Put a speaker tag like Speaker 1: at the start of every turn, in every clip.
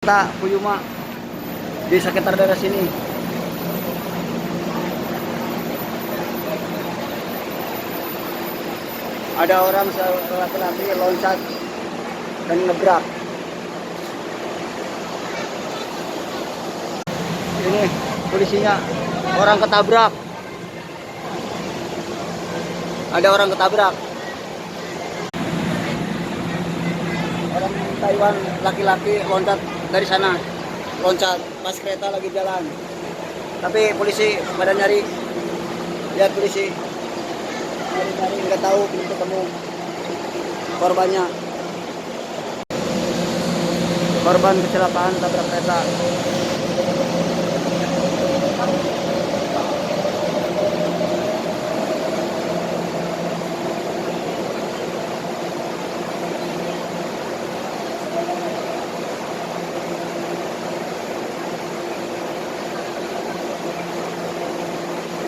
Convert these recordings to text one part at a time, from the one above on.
Speaker 1: kereta Fuyuma di sekitar daerah sini. Ada orang laki-laki loncat dan ngebrak. Ini polisinya, orang ketabrak. Ada orang ketabrak. Orang Taiwan laki-laki loncat dari sana, loncat pas kereta lagi jalan. Tapi polisi pada nyari, lihat polisi nyari nggak tahu, belum ketemu korbannya. Korban kecelakaan tabrak kereta.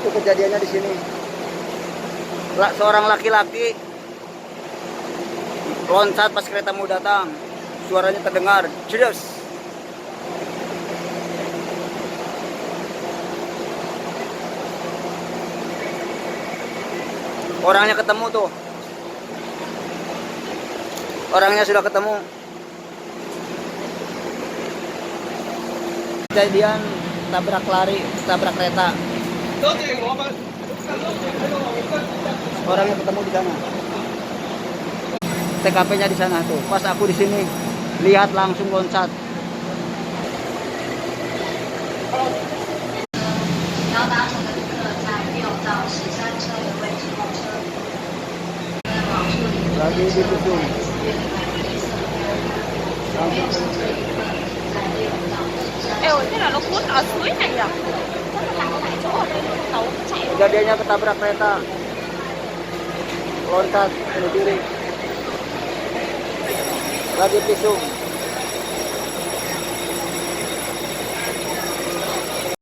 Speaker 1: Itu kejadiannya di sini. Seorang laki-laki loncat pas kereta mau datang. Suaranya terdengar, jelas. Orangnya ketemu tuh. Orangnya sudah ketemu. Kejadian tabrak kereta. Orangnya ketemu di sana. TKP-nya di sana tuh. Pas aku di sini lihat langsung loncat. Lagi ditusung. Kejadiannya ketabrak kereta. Loncat bunuh diri. Lagi pisung.